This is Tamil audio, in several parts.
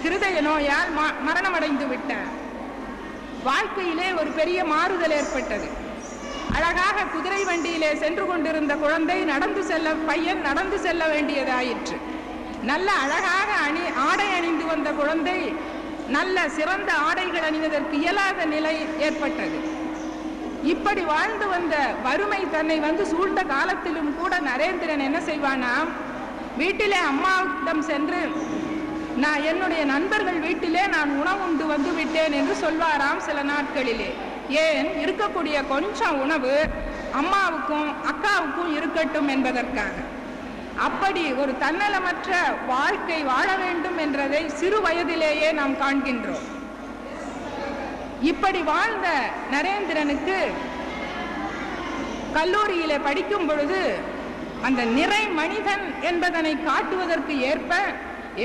இருதய நோயால் மரணமடைந்து விட்டார். வாழ்க்கையிலே ஒரு பெரிய மாறுதல் ஏற்பட்டது. அழகாக குதிரை வண்டியிலே சென்று கொண்டிருந்த குழந்தை பையன் நடந்து செல்ல வேண்டியதாயிற்று. நல்ல அழகாக ஆடை அணிந்து வந்த குழந்தை நல்ல சிறந்த ஆடைகள் அணிவதற்கு இயலாத நிலை ஏற்பட்டது. இப்படி வாழ்ந்து வந்த வறுமை தன்னை வந்து சூழ்ந்த காலத்திலும் கூட நரேந்திரன் என்ன செய்வானாம், வீட்டிலே அம்மாவிடம் சென்று நான் என்னுடைய நண்பர்கள் வீட்டிலே நான் உணவு உண்டு வந்து விட்டேன் என்று சொல்வாராம் சில நாட்களிலே. ஏன், இருக்கக்கூடிய கொஞ்சம் உணவு அம்மாவுக்கும் அக்காவுக்கும் இருக்கட்டும் என்பதற்காக. அப்படி ஒரு தன்னலமற்ற வாழ்க்கை வாழ வேண்டும் என்றதை சிறு வயதிலேயே நாம் காண்கின்றோம். இப்படி வாழ்ந்த நரேந்திரனுக்கு கல்லூரியிலே படிக்கும் பொழுது அந்த நிறை மனிதன் என்பதனை காட்டுவதற்கு ஏற்ப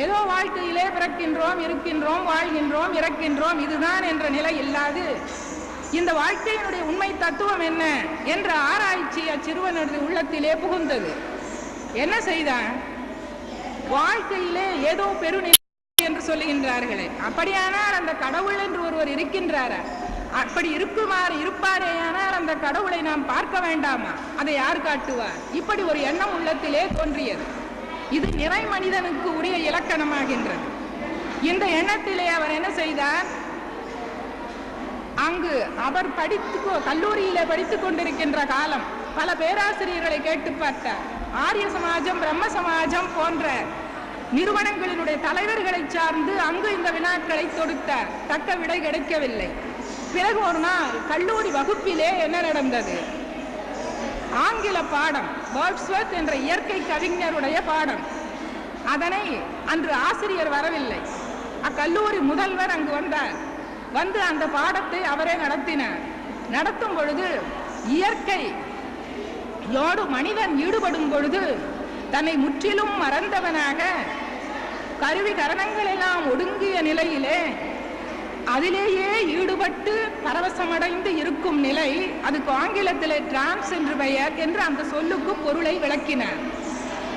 ஏதோ வாழ்க்கையிலே பிறக்கின்றோம், இருக்கின்றோம், வாழ்கின்றோம், இறக்கின்றோம், இதுதான் என்ற நிலை இல்லாது இந்த வாழ்க்கையினுடைய உண்மை தத்துவம் என்ன என்ற ஆராய்ச்சி அச்சிறுவனது உள்ளத்திலே புகுந்தது. என்ன செய்தான், வாழ்க்கையிலே ஏதோ பெருநிலை என்று சொல்லுகின்றார்களே, அப்படியானால் அந்த கடவுள் என்று ஒருவர் இருக்கின்றாரா? அப்படி இருப்பாரேயானால் அந்த கடவுளை நாம் பார்க்க வேண்டாமா? அதை யார் காட்டுவார்? இப்படி ஒரு எண்ணம் உள்ளத்திலே தோன்றியது. இது நிறை மனிதனுக்கு உரிய இலக்கணமாகின்றது. இந்த எண்ணத்திலே அவர் என்ன செய்தார், அங்கு அவர் கல்லூரியிலே படித்துக் கொண்டிருக்கின்ற காலம் பல பேராசிரியர்களை கேட்டு பார்த்தார். ஆரிய சமாஜம், பிரம்ம சமாஜம் போன்ற நிறுவனங்களினுடைய தலைவர்களை சார்ந்து அங்கு இந்த வினாக்களை தொடுத்தார். தக்க விடை கிடைக்கவில்லை. பிறகு ஒரு நாள் கல்லூரி வகுப்பிலே என்ன நடந்தது, ஆங்கில பாடம், வேர்ட்ஸ்வர்த் என்ற இயற்கை கவிஞருடைய பாடம். அதனை அன்று ஆசிரியர் வரவில்லை. அக்கல்லூரி முதல்வர் அங்கு வந்தார். வந்து அந்த பாடத்தை அவரே நடத்தினார். நடத்தும் பொழுது இயற்கையோடு மனிதன் ஈடுபடும் பொழுது தன்னை முற்றிலும் மறந்தவனாக கருவி கரணங்கள் எல்லாம் ஒடுங்கிய நிலையிலே அதிலேயே ஈடுபட்டு பரவசமடைந்து இருக்கும் நிலை, அதுக்கு ஆங்கிலத்திலே டிரான்ஸ் என்று பெயர் என்று அந்த சொல்லுக்கு பொருளை விளக்கினார்.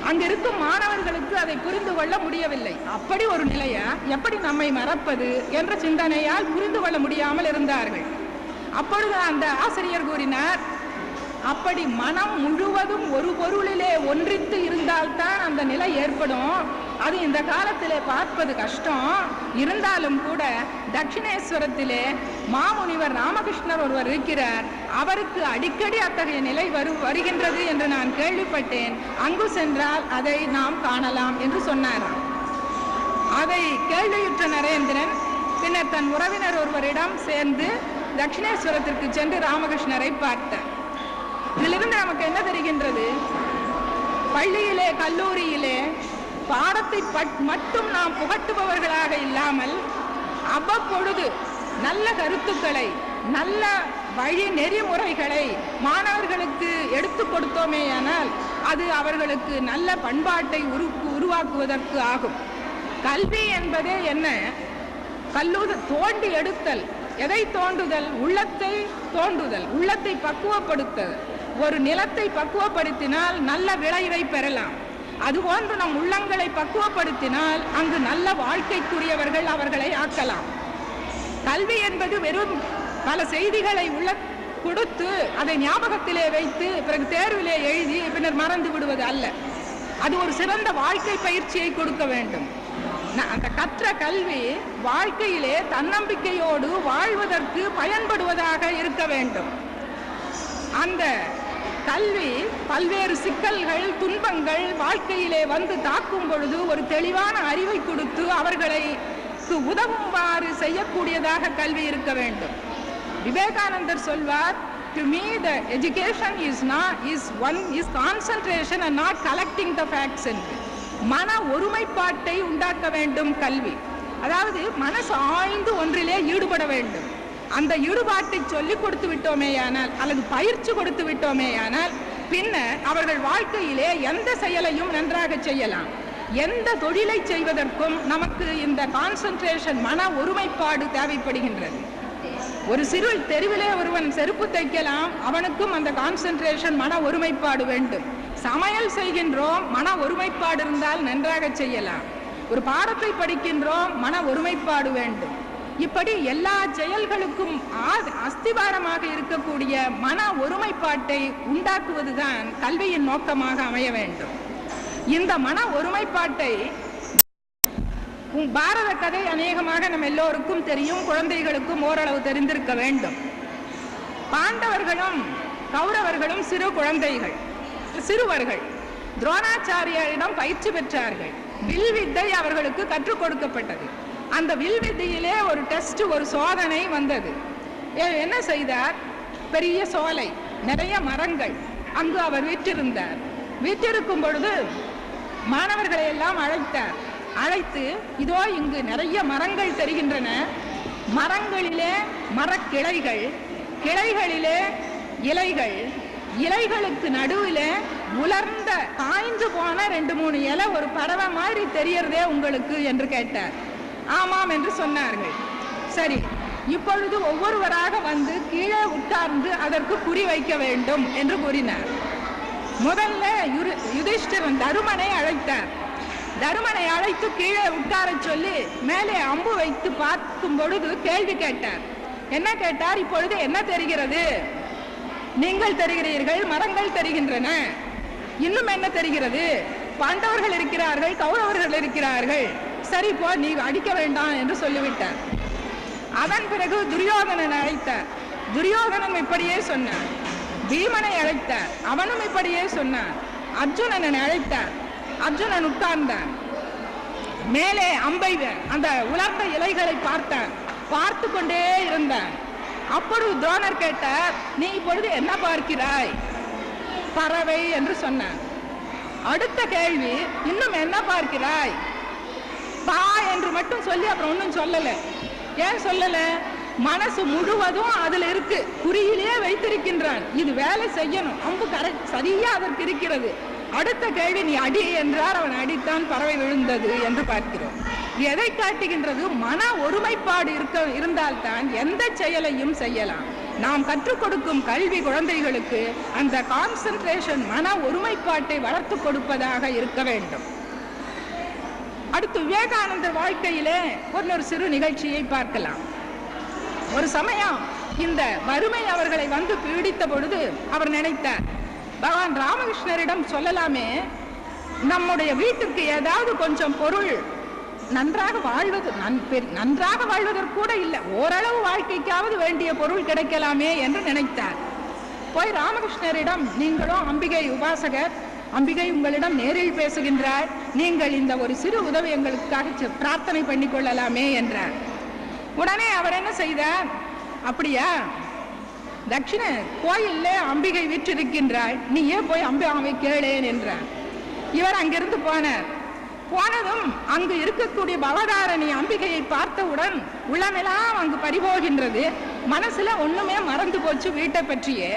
அங்கிருக்கும் மாணவர்களுக்கு அதை புரிந்து கொள்ள முடியவில்லை. அப்படி ஒரு நிலையா, எப்படி நம்மை மறப்பது என்ற சிந்தனையால் புரிந்து கொள்ள முடியாமல் இருந்தார்கள். அப்பொழுது அந்த ஆசிரியர் கூறினார், அப்படி மனம் முழுவதும் ஒரு பொருளிலே ஒன்றித்து இருந்தால்தான் அந்த நிலை ஏற்படும். அது இந்த காலத்திலே பார்ப்பது கஷ்டம். இருந்தாலும் கூட தட்சிணேஸ்வரத்திலே மாமுனிவர் ராமகிருஷ்ணர் ஒருவர் இருக்கிறார். அவருக்கு அடிக்கடி அத்தகைய நிலை வருகின்றது என்று நான் கேள்விப்பட்டேன். அங்கு சென்றால் அதை நாம் காணலாம் என்று சொன்னாராம். அதை கேள்வியுற்ற நரேந்திரன் பின்னர் தன் உறவினர் ஒருவரிடம் சேர்ந்து தட்சிணேஸ்வரத்திற்கு சென்று ராமகிருஷ்ணரை பார்த்தார். இதிலிருந்து நமக்கு என்ன தெரிகின்றது, பள்ளியிலே கல்லூரியிலே பாடத்தை மட்டும் நாம் புகட்டுபவர்களாக இல்லாமல் அவ்வப்பொழுது நல்ல கருத்துக்களை, நல்ல வழி நெறிமுறைகளை மாணவர்களுக்கு எடுத்து கொடுத்தோமேயானால் அது அவர்களுக்கு நல்ல பண்பாட்டை உருவாக்குவதற்கு ஆகும். கல்வி என்பதே என்ன, தோண்டி எடுத்தல். எதை தோண்டுதல்? உள்ளத்தை தோண்டுதல், உள்ளத்தை பக்குவப்படுத்தல். ஒரு நிலத்தை பக்குவப்படுத்தினால் நல்ல விளைவை பெறலாம். அதுபோன்று நம் உள்ளங்களை பக்குவப்படுத்தினால் அங்கு நல்ல வாழ்க்கைக்குரியவர்கள் அவர்களை ஆக்கலாம். கல்வி என்பது வெறும் பல செய்திகளை கொடுத்து அதை ஞாபகத்திலே வைத்து பிறகு தேர்விலே எழுதி பின்னர் மறந்து விடுவது அல்ல. அது ஒரு சிறந்த வாழ்க்கை பயிற்சியை கொடுக்க வேண்டும். அந்த கற்ற கல்வி வாழ்க்கையிலே தன்னம்பிக்கையோடு வாழ்வதற்கு பயன்படுவதாக இருக்க வேண்டும். அந்த கல்வி பல்வேறு சிக்கல்கள், துன்பங்கள் வாழ்க்கையிலே வந்து தாக்கும் பொழுது ஒரு தெளிவான அறிவை கொடுத்து அவர்களை உதவுமாறு செய்யக்கூடியதாக கல்வி இருக்க வேண்டும். விவேகானந்தர் சொல்வார், to me the education is concentration and not collecting the facts. மன ஒருமைப்பாட்டை உண்டாக்க வேண்டும் கல்வி. அதாவது மனசு ஆழ்ந்து ஒன்றிலே ஈடுபட வேண்டும். அந்த ஈடுபாட்டை சொல்லிக் கொடுத்து விட்டோமேயானால் அல்லது பயிற்சி கொடுத்து விட்டோமேயானால் பின்னர் அவர்கள் வாழ்க்கையிலே எந்த செயலையும் நன்றாக செய்யலாம். எந்த தொழிலை செய்வதற்கும் நமக்கு இந்த கான்சென்ட்ரேஷன், மன ஒருமைப்பாடு தேவைப்படுகின்றது. ஒரு சிறு தெருவிலே ஒருவன் செருப்பு தைக்கலாம், அவனுக்கும் அந்த கான்சென்ட்ரேஷன், மன ஒருமைப்பாடு வேண்டும். சமையல் செய்கின்றோம், மன ஒருமைப்பாடு இருந்தால் நன்றாக செய்யலாம். ஒரு பாடத்தை படிக்கின்றோம், மன ஒருமைப்பாடு வேண்டும். இப்படி எல்லா செயல்களுக்கும் அஸ்திவாரமாக இருக்கக்கூடிய மன ஒருமைப்பாட்டை உண்டாக்குவதுதான் கல்வியின் நோக்கமாக அமைய வேண்டும். இந்த மன ஒருமைப்பாட்டை பாரத கதை அநேகமாக நம்ம எல்லோருக்கும் தெரியும், குழந்தைகளுக்கும் ஓரளவு தெரிந்திருக்க வேண்டும். பாண்டவர்களும் கௌரவர்களும் சிறுவர்கள் துரோணாச்சாரியரிடம் பயிற்சி பெற்றார்கள். வில் வித்தை அவர்களுக்கு கற்றுக் கொடுக்கப்பட்டது. அந்த வில் வித்தையிலே ஒரு டெஸ்ட், ஒரு சோதனை வந்தது. என்ன செய்தார்? பெரிய சோலை, நிறைய மரங்கள், அங்கு அவர் வீற்றிருந்தார். வீற்றிருக்கும் பொழுது மாணவர்களை எல்லாம் அழைத்து இதோ இங்கு நிறைய மரங்கள் தெரிகின்றன, மரங்களிலே மரக்கிளைகள், கிளைகளிலே இலைகள், இலைகளுக்கு நடுவில் உலர்ந்த காய்ந்து போன 2-3 இலை ஒரு பறவை மாதிரி தெரியறதே உங்களுக்கு என்று கேட்டார். ஆமாம் என்று சொன்னார்கள். சரி, இப்பொழுது ஒவ்வொருவராக வந்து கீழே உட்கார்ந்து அதற்கு குறி வைக்க வேண்டும் என்று கூறினார். முதல்ல யுதிஷ்டிரன் தருமனை அழைத்தார். தருமனை அழைத்து கீழே உட்கார சொல்லி மேலே அம்பு வைத்து பார்க்கும் பொழுது கேள்வி கேட்டார். என்ன கேட்டார்? இப்பொழுது என்ன தெரிகிறது? நீங்கள் தெரிகிறீர்கள், மரங்கள் தெரிகின்றன, இன்னும் என்ன தெரிகிறது? பாண்டவர்கள் இருக்கிறார்கள், கௌரவர்கள் இருக்கிறார்கள், சரி போ, நீ அடிக்க வேண்டாம் என்று சொல்லிவிட்டார். அதன் பிறகு துரியோதனன் அழைத்தார். துரியோதனன் இப்படியே சொன்னார். பீமனை அழைத்தார், அவனும் இப்படியே சொன்னார். அர்ஜுனனை அழைத்தார். அர்ஜுனன் உட்கார்ந்தான். மேலே அம்பை அந்த உலர்ந்த இலைகளை பார்த்தான். பார்த்து கொண்டே இருந்தான். அப்பொழுது துரோணர் கேட்டார், நீ இப்பொழுது என்ன பார்க்கிறாய்? பறவை என்று சொன்னான். அடுத்த கேள்வி, இன்னும் என்ன பார்க்கிறாய்? பா என்று மட்டும் சொல்லி அப்புறம் ஒன்றும் சொல்லல. ஏன் சொல்லல? மனசு முழுவதும் அதுல இருக்கு, குறியிலே வைத்திருக்கின்றான். இது வேலை செய்யணும், அம்பு கரெக்ட் சரியா அதற்கு இருக்கிறது. அடுத்த கேள்வி, நீ அடி என்றார். அவன் அடித்தான், பறவை விழுந்தது என்று பார்க்கிறோம். எதை காட்டுகின்றது? மன ஒருமைப்பாடு இருந்தால்தான் எந்த செயலையும் செய்யலாம். நாம் கற்றுக் கொடுக்கும் கல்வி குழந்தைகளுக்கு அந்த கான்சென்ட்ரேஷன், மன ஒருமைப்பாட்டை வளர்த்து கொடுப்பதாக இருக்க வேண்டும். அடுத்து விவேகானந்தர் வாழ்க்கையிலே ஒரு சிறு நிகழ்ச்சியை பார்க்கலாம். ஒரு சமயம் இந்த வறுமை அவர்களை வந்து பீடித்த பொழுது அவர் நினைத்தார், பகவான் ராமகிருஷ்ணரிடம் சொல்லலாமே, நம்முடைய வீட்டுக்கு ஏதாவது கொஞ்சம் பொருள், நன்றாக வாழ்வதற்கு கூட இல்லை, ஓரளவு வாழ்க்கைக்காவது வேண்டிய பொருள் கிடைக்கலாமே என்று நினைத்தார். போய் ராமகிருஷ்ணரிடம், நீங்களும் அம்பிகை உபாசகர், அம்பிகை உங்களிடம் நேரில் பேசுகின்றார், நீங்கள் இந்த ஒரு சிறு உதவி எங்களுக்காக பிரார்த்தனை பண்ணி கொள்ளலாமே என்றார். உடனே அவர் என்ன செய்தார்? அப்படியா, தட்சிண கோயில்ல அம்பிகை வீற்றிருக்கின்றாள், நீ ஏன் போய் அம்பிகாவை கேளேன் என்றார். இவர் அங்கிருந்து போனார். போனதும் அங்கு இருக்கக்கூடிய பவதாரணி அம்பிகையை பார்த்தவுடன் உள்ளமெல்லாம் அங்கு பறிபோகின்றது. மனசுல ஒண்ணுமே மறந்து போச்சு. வீட்டை பற்றியே,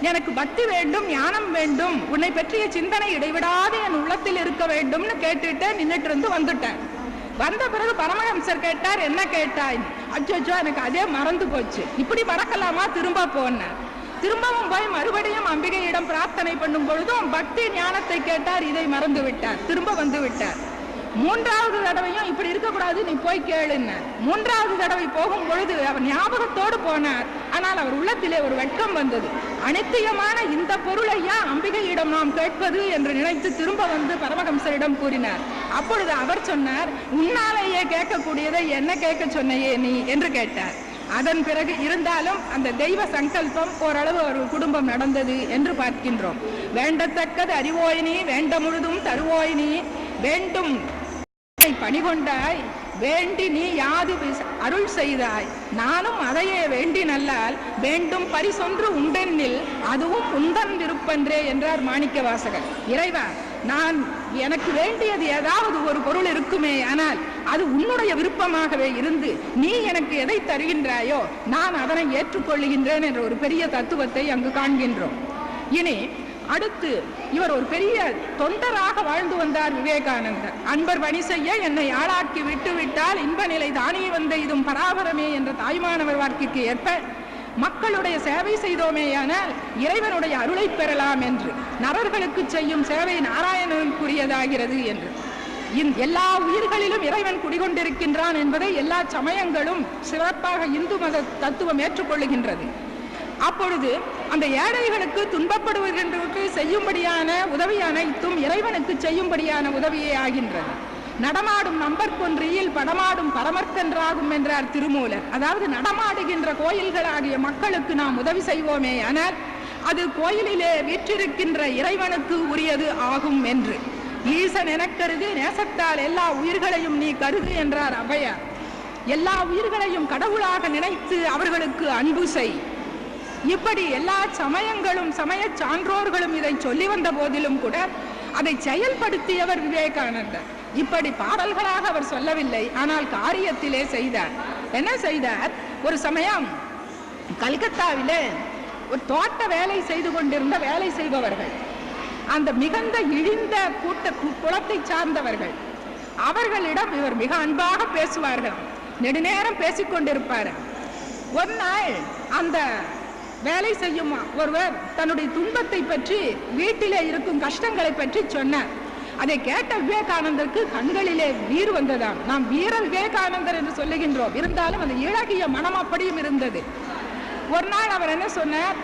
எனக்கு பக்தி வேண்டும், ஞானம் வேண்டும், உன்னை பற்றிய சிந்தனை இடைவிடாது என் உள்ளத்தில் இருக்க வேண்டும்னு கேட்டுட்டு நின்றுட்டு இருந்து வந்துட்டேன். வந்த பிறகு பரமஹம்சர் கேட்டார், என்ன கேட்டாய்? அச்சோ, எனக்கு அதே மறந்து போச்சு. இப்படி மறக்கலாமா? திரும்ப போனார். திரும்பவும் போய் மறுபடியும் அம்பிகையிடம் பிரார்த்தனை பண்ணும் பொழுதும் பக்தி ஞானத்தை கேட்டார், இதை மறந்து விட்டார். திரும்ப வந்து விட்டார். 3வது தடவையும் இப்படி இருக்கக்கூடாது, நீ போய் கேளுன்னார். 3வது தடவை போகும் பொழுது அவர் ஞாபகத்தோடு போனார். ஆனால் அவர் உள்ளத்திலே ஒரு வெட்கம் வந்தது. அனித்தியமான இந்த பொருளையா அம்பிகையிடம் நாம் கேட்பது என்று நினைத்து திரும்ப வந்து பரமஹம்சரிடம் கூறினார். அப்பொழுது அவர் சொன்னார், உன்னாலேயே கேட்கக்கூடியதை என்ன கேட்க சொன்னையே நீ என்று கேட்டார். அதன் பிறகு இருந்தாலும் அந்த தெய்வ சங்கல்பம் ஓரளவு ஒரு குடும்பம் நடந்தது என்று பார்க்கின்றோம். வேண்டத்தக்கது அறிவோயினி, வேண்ட முழுதும் தருவோயினி, வேண்டும் பணிகொண்டாய், வேண்டி நீ யாது அருள் செய்தாய், நானும் அதையே வேண்டி நல்லால் வேண்டும் பரிசொன்று உண்டென்னில் அதுவும் உந்தன் விருப்பன்றே என்றார் மாணிக்க வாசகர். இறைவா, நான் எனக்கு வேண்டியது ஏதாவது ஒரு பொருள் இருக்குமே, ஆனால் அது உன்னுடைய விருப்பமாகவே இருந்து நீ எனக்கு எதை தருகின்றாயோ நான் அதனை ஏற்றுக்கொள்ளுகின்றேன் என்ற ஒரு பெரிய தத்துவத்தை அங்கு காண்கின்றோம். இனி அடுத்து இவர் ஒரு பெரிய தொண்டராக வாழ்ந்து வந்தார் விவேகானந்தர். அன்பர் பணி செய்ய என்னை ஆளாக்கி விட்டு விட்டால் இன்ப நிலை தானே வந்த இதும் பராபரமே என்ற தாய்மானவர் வாக்கிற்கு ஏற்ப மக்களுடைய சேவை செய்தோமேயானால் இறைவனுடைய அருளை பெறலாம் என்று, நரர்களுக்கு செய்யும் சேவை நாராயணனுக்குரியதாகிறது என்று. எல்லா உயிர்களிலும் இறைவன் குடிகொண்டிருக்கின்றான் என்பதை எல்லா சமயங்களும் சிறப்பாக இந்து மத தத்துவம் ஏற்றுக்கொள்ளுகின்றது. அப்பொழுது அந்த ஏழைகளுக்கு துன்பப்படுவதற்கு செய்யும்படியான உதவி அனைத்தும் இறைவனுக்கு செய்யும்படியான உதவியே ஆகின்றது. நடமாடும் நம்பர்கொன்றியில் படமாடும் பரமர்க்கென்றாகும் என்றார் திருமூலர். அதாவது நடமாடுகின்ற கோயில்களாகிய மக்களுக்கு நாம் உதவி செய்வோமே ஆனால் அது கோயிலிலே வீற்றிருக்கின்ற இறைவனுக்கு உரியது ஆகும் என்று. ஈசன் எனக்கருது நேசத்தால் எல்லா உயிர்களையும் நீ கருது என்றார் ஔவையார். எல்லா உயிர்களையும் கடவுளாக நினைத்து அவர்களுக்கு அன்பு செய். இப்படி எல்லா சமயங்களும் சமய சான்றோர்களும் இதை சொல்லி வந்த போதிலும் கூட அதை செயல்படுத்தியவர் விவேகானந்தர். இப்படி பாடல்களாக அவர் சொல்லவில்லை, ஆனால் காரியத்திலே செய்தார். என்ன செய்தார்? ஒரு சமயம் கல்கத்தாவிலே ஒரு தோட்ட வேலை செய்து கொண்டிருந்த வேலை செய்பவர்கள், அந்த மிகுந்த இழிந்த குலத்தை சார்ந்தவர்கள், அவர்களிடம் இவர் மிக அன்பாக பேசுவார்கள். நெடுநேரம் பேசிக்கொண்டிருப்பார். ஒரு நாள் அந்த வேலை செய்யும் ஒருவர் தன்னுடைய துன்பத்தை பற்றி, வீட்டிலே இருக்கும் கஷ்டங்களை பற்றி சொன்னார். அதை கேட்ட விவேகானந்தருக்கு கண்களிலே நீர் வந்ததாம். நாம் வீர விவேகானந்தர் என்று சொல்லுகின்றோம், இருந்தாலும் அந்த இழகிய மனம் அப்படியும் இருந்தது. ஒரு நாள் அவர் என்ன சொன்னார்?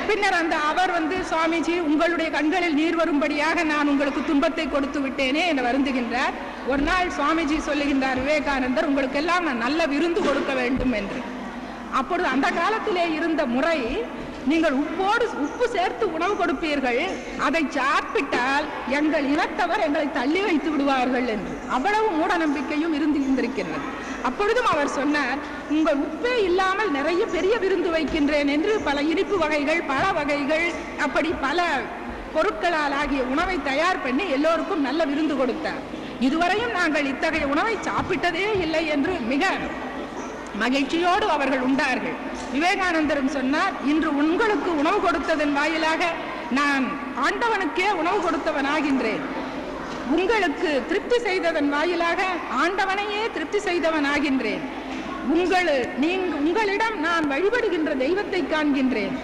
பின்னர் அவர் சுவாமிஜி, உங்களுடைய கண்களில் நீர் வரும்படியாக நான் உங்களுக்கு துன்பத்தை கொடுத்து விட்டேனே என்று வருந்துகின்றார். ஒரு நாள் சுவாமிஜி சொல்லுகின்றார், விவேகானந்தர், உங்களுக்கெல்லாம் நான் நல்ல விருந்து கொடுக்க வேண்டும் என்று. அப்பொழுது அந்த காலத்திலே இருந்த முறை, நீங்கள் உப்பு சேர்த்து உணவு கொடுப்பீர்கள், அதை சாப்பிட்டால் எங்கள் இனத்தவர் எங்களை தள்ளி வைத்து விடுவார்கள் என்று. அவ்வளவு மூட நம்பிக்கையும் இருந்திருக்கின்றது. அப்பொழுதும் அவர் சொன்னார், உங்கள் உப்பே இல்லாமல் நிறைய பெரிய விருந்து வைக்கின்றேன் என்று பல இனிப்பு வகைகள், பழ வகைகள், அப்படி பல பொருட்களால் ஆகிய உணவை தயார் பண்ணி எல்லோருக்கும் நல்ல விருந்து கொடுத்தார். இதுவரையும் நாங்கள் இத்தகைய உணவை சாப்பிட்டதே இல்லை என்று மிக மகிழ்ச்சியோடு அவர்கள் உண்டார்கள். விவேகானந்தரும் சொன்னார், இன்று உங்களுக்கு உணவு கொடுத்ததன் வாயிலாக நான் ஆண்டவனுக்கே உணவு கொடுத்தவன் ஆகின்றேன். உங்களுக்கு திருப்தி செய்ததன் வாயிலாக ஆண்டவனையே திருப்தி செய்தவன் ஆகின்றேன். உங்களிடம் நான் வழிபடுகின்ற தெய்வத்தை காண்கின்றேன்.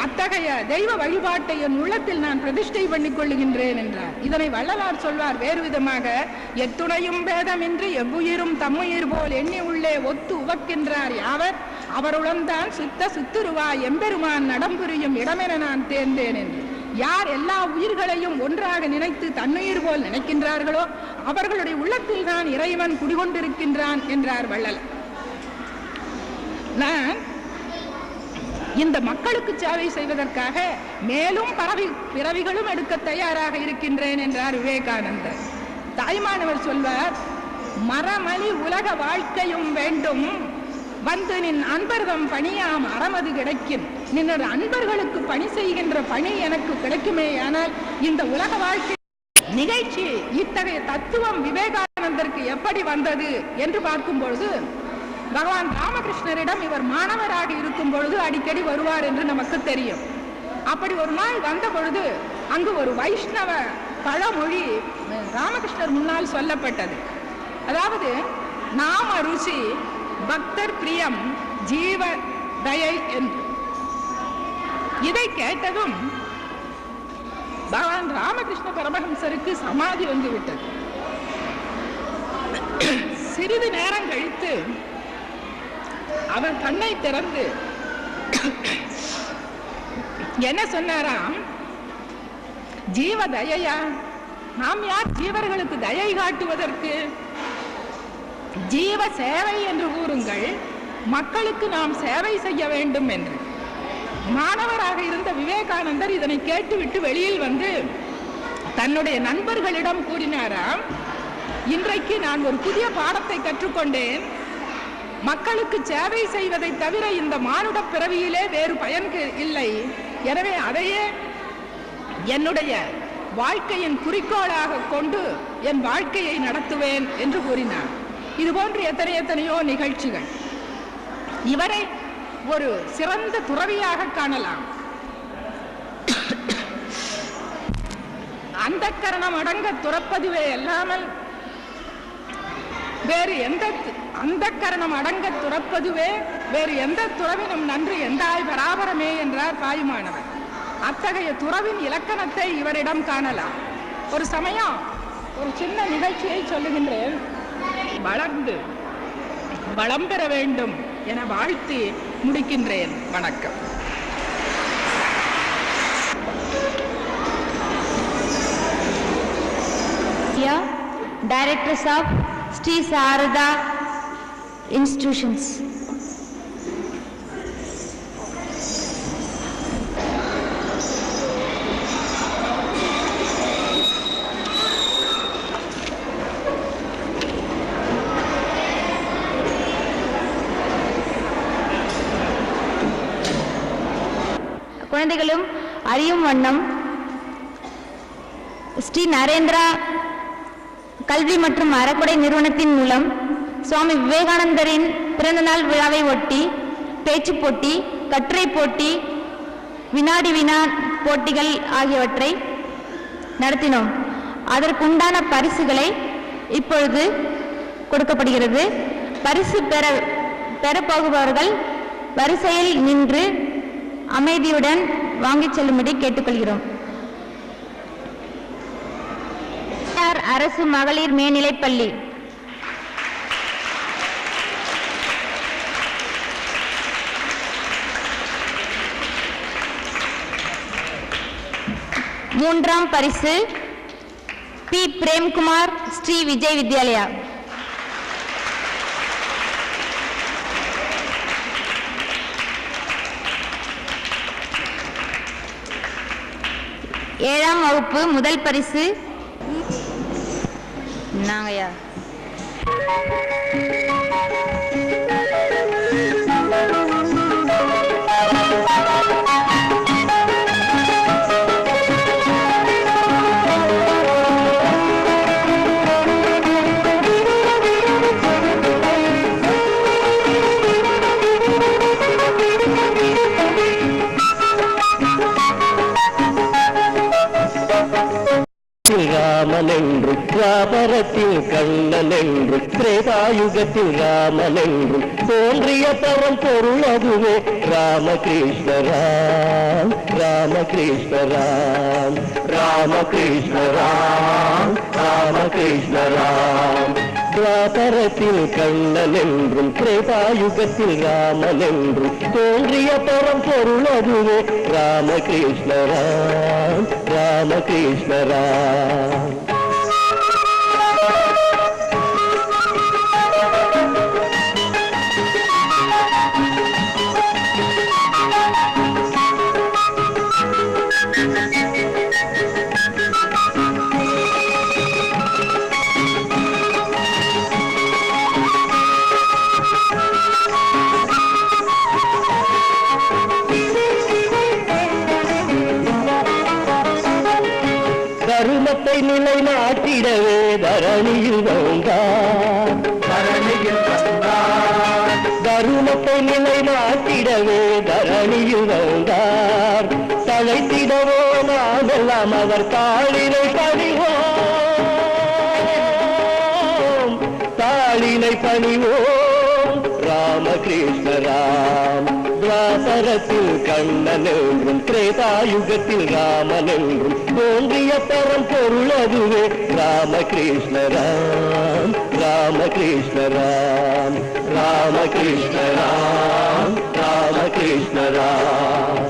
அத்தகைய தெய்வ வழிபாட்டை என் உள்ளத்தில் நான் பிரதிஷ்டை பண்ணிக் கொள்ளுகின்றேன் என்றார். இதனை வள்ளலார் சொல்வார் வேறு விதமாக, எத்துணையும் பேதமின்றி எவ்வுயிரும் தம்முயிர் போல் எண்ணி உள்ளே ஒத்து உவக்கின்றார் யாவர் அவருடன்தான் சுத்த சுத்துருவா எம்பெருமான் நடம்புரியும் இடமென நான் தேர்ந்தேன் என்று. யார் எல்லா உயிர்களையும் ஒன்றாக நினைத்து தன்னுயிர் போல் நினைக்கின்றார்களோ அவர்களுடைய உள்ளத்தில் தான் இறைவன் குடிகொண்டிருக்கின்றான் என்றார் வள்ளலார். நான் இந்த மக்களுக்கு சேவை செய்வதற்காக மேலும் பிறவிகளும் எடுக்க தயாராக இருக்கின்றேன் என்றார் விவேகானந்தர். தாய்மானவர் சொல்வார், மரமலி உலக வாழ்க்கையும் வேண்டும் வந்து நின் அன்பர்தம் பணியாம் அறமது கிடைக்கும். நின்னோட அன்பர்களுக்கு பணி செய்கின்ற பணி எனக்கு கிடைக்குமே. ஆனால் இந்த உலக வாழ்க்கை நிகழ்ச்சி, இத்தகைய தத்துவம் விவேகானந்தருக்கு எப்படி வந்தது என்று பார்க்கும் பொழுது, பகவான் ராமகிருஷ்ணரிடம் இவர் மாணவராக இருக்கும் பொழுது அடிக்கடி வருவார் என்று நமக்கு தெரியும். அப்படி ஒரு நாள் வந்த பொழுது அங்கு ஒரு வைஷ்ணவ பழமொழி ராமகிருஷ்ணர் முன்னால் சொல்லப்பட்டது. அதாவது, நாம ருசி பக்தர் பிரியம் ஜீவ தயை என்று. இதை கேட்டதும் பகவான் ராமகிருஷ்ண பரமஹம்சருக்கு சமாதி வந்துவிட்டது. சிறிது நேரம் கழித்து அவர் கண்ணை திறந்து என்ன சொன்னாராம்? ஜீவ தயையா? நாம் யார் ஜீவர்களுக்கு தயை காட்டுவதற்கு? ஜீவ சேவை என்று கூறுங்கள், மக்களுக்கு நாம் சேவை செய்ய வேண்டும் என்று. மாணவராக இருந்த விவேகானந்தர் இதனை கேட்டுவிட்டு வெளியில் வந்து தன்னுடைய நண்பர்களிடம் கூறினாராம், இன்றைக்கு நான் ஒரு புதிய பாடத்தை கற்றுக்கொண்டேன். மக்களுக்கு சேவை செய்வதை தவிர இந்த மானுட பிறவியிலே வேறு பயன் இல்லை. எனவே அதையே என்னுடைய வாழ்க்கையின் குறிக்கோளாக கொண்டு என் வாழ்க்கையை நடத்துவேன் என்று கூறினார். இதுபோன்று எத்தனையோ நிகழ்ச்சிகள். இவரை ஒரு சிறந்த துறவியாக காணலாம். அந்தக்கரணம் அடங்க துறப்பதுவே அல்லாமல் வேறு எந்த அந்தக்கரணம் அடங்க துறப்பதுவே வேறு எந்த துறவினும் நன்று எந்தாய் பராபரமே என்றார் தாயுமானவர். அத்தகைய துறவின் இலக்கணத்தை இவரிடம் காணலாம். ஒரு சமயம் ஒரு சின்ன நிகழ்ச்சியை சொல்லுகின்றேன். வளர்ந்து வளம் பெற வேண்டும் என வாழ்த்தி முடிக்கின்றேன். வணக்கம். Directors of Sri Sarada Institutions. குழந்தைகளும் அறியும் வண்ணம் ஸ்ரீ நரேந்திரா கல்வி மற்றும் அறக்கொடை நிறுவனத்தின் மூலம் சுவாமி விவேகானந்தரின் பிறந்தநாள் விழாவை ஒட்டி பேச்சு போட்டி, கட்டுரை போட்டி, வினாடி வினா போட்டிகள் ஆகியவற்றை நடத்தினோம். அதற்குண்டான பரிசுகளை இப்பொழுது கொடுக்கப்படுகிறது. பரிசு பெறப்போகுபவர்கள் வரிசையில் நின்று அமைதியுடன் வாங்கிச் செல்லும்படி கேட்டுக்கொள்கிறோம். அரசு மகளிர் மேல்நிலைப்பள்ளி, மூன்றாம் பரிசு பி பிரேம்குமார் ஸ்ரீ விஜய் வித்யாலயா. ஏழாம் வகுப்பு முதல் பரிசு நாங்கயா. ராமனென்று துவாபரத்தில் கண்ணனென்று திரேதாயுகத்தில் ராமனென்று தோன்றிய பரம் பொருள் அதுவே ராமகிருஷ்ண ராம், ராமகிருஷ்ண ராம், ராமகிருஷ்ண ராம், ராமகிருஷ்ண ராம். துவாபரத்தில் கண்ணனென்றும் திரேதாயுகத்தில் ராமனென்றும் தோன்றிய பரம் பொருள் அதுவே ராமகிருஷ்ண ராம், ராமகிருஷ்ண ராம். தருமத்தை நிலைநாட்டிடவே தரணியில் வந்தார், தருமத்தை நிலைநாட்டிடவே தரணியில் வந்தார். தழைத்திடவோ நாமெல்லாம் அவர் தாளினை பணிவோம், தாளினை பணிவோம். ராமகிருஷ்ண ராம். துவாபரத்தில் கண்ணனென்றும் திரேதாயுகத்தில் ராமனென்றும் தோன்றிய பரம் பொருள் அதுவே ராமகிருஷ்ண ராம், ராமகிருஷ்ண ராம், ராமகிருஷ்ண ராம், ராமகிருஷ்ண ராம்.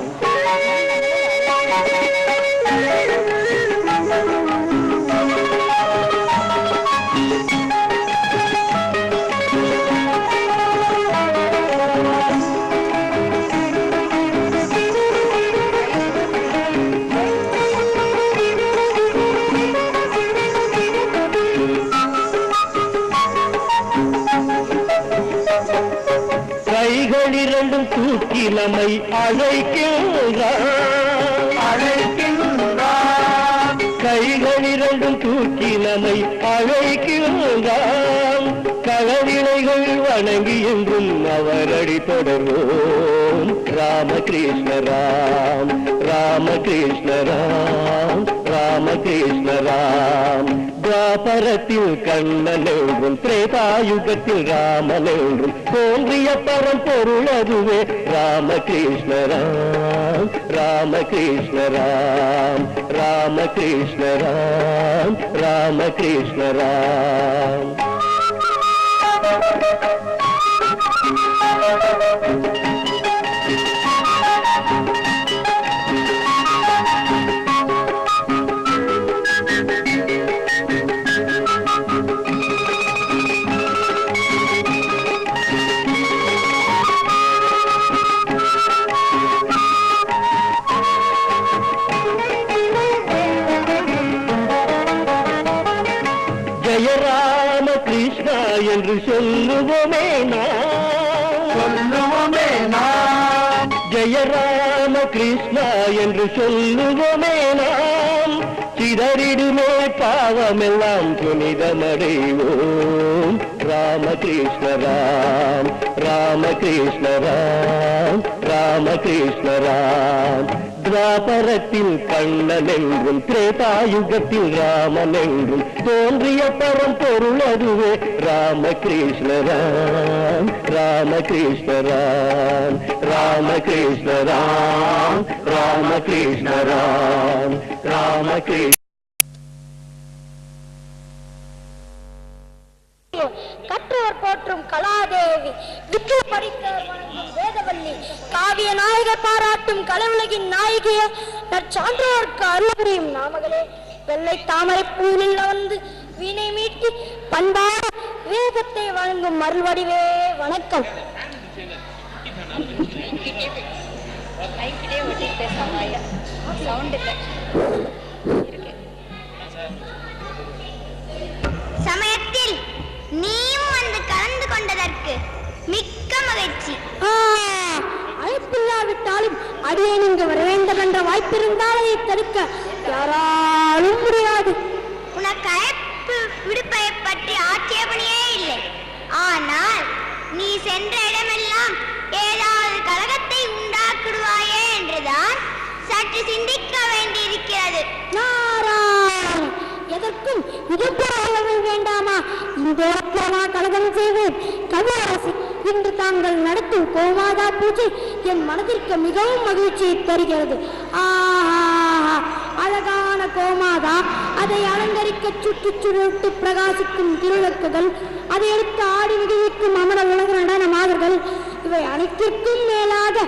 கைகள் இரண்டும் தூக்கி நம்மை அழைக்கின்றான், கைகள் இரண்டும் தூக்கி நம்மை அழைக்கின்றான். களவினைகள் வணங்கி என்றும் அவரடி தொடர்வோம். ராமகிருஷ்ண ராம், ராமகிருஷ்ண ராம், ராமகிருஷ்ண ராம். துவாபரத்தில் கண்ணனென்றும் திரேதாயுகத்தில் ராமனென்றும் தோன்றிய பரம் பொருள் அதுவே ராமகிருஷ்ண ராம், ராமகிருஷ்ண ராம் ராமகிருஷ்ண ராம் ராமகிருஷ்ண ராம். ஜெய ராம கிருஷ்ணா என்று சொல்லுவோமே நாம், ஜெய ராம கிருஷ்ணா என்று சொல்லுவோமே நாம். சிதறிடுமே பாவமெல்லாம் புனிதமடைவோம். ராமகிருஷ்ண ராம் ராமகிருஷ்ண ராம் ராமகிருஷ்ண ராம். துவாபரத்தில் கண்ணன் என்றும் திரேதாயுகத்தில் ராமன் என்றும் தோன்றிய பரம்பொருள் அதுவே. ராமகிருஷ்ண ராம் ராமகிருஷ்ண ராம் ராமகிருஷ்ண ராம் ராமகிருஷ்ண ராம் ராமகிருஷ்ண. கற்றவர் போற்றும் கலாதேவி, விற்று படித்தவர் வணங்கும் வேதவல்லி, காவிய நாயகர் பாராட்டும் கலைவுலகின் நாயகிய நற்சான்றோர்க்கு அருள் புரியும் நாமகளே. வெள்ளை தாமரை பூவில் வந்து வீணை மீட்டி பண்பான வேதத்தை வழங்கும் அருள் வடிவே வணக்கம். சமயத்தில் நீயும் வந்து கலந்து கொண்டதற்கு மிக்க மகிழ்ச்சி. அழைப்பில்லாவிட்டாலும் அடியேன் இங்கு வர வேண்டும் என்ற வாய்ப்பிருந்தால் அதை தடுக்க யாராலும் முடியாது. உனக்கு அழைப்பு விடுப்பை பற்றி ஆட்சேபனையே இல்லை. ஆனால் நீ சென்ற இடமெல்லாம் ஏதாவது கலகத்தை உண்டாக்கிடுவாயே என்றுதான் சற்று சிந்திக்க வேண்டியிருக்கிறது. நாராயண, எதற்கும் இது போலவே வேண்டாமா? இந்த கலகம் செய்வேன். கவியரசு, இன்று தாங்கள் நடத்தும் கோமாதா பூஜை என் மனதிற்கு மிகவும் மகிழ்ச்சியை தருகிறது. ஆஹா, அழகான கோமாதா, அதை அலங்கரிக்க சுற்றி சுருட்டு பிரகாசிக்கும் திருவிளக்குகள், அதை எடுத்து ஆடி விடுவிக்கும் அமர உலக நடன மாதர்கள், இவை அனைத்திற்கும் மேலாக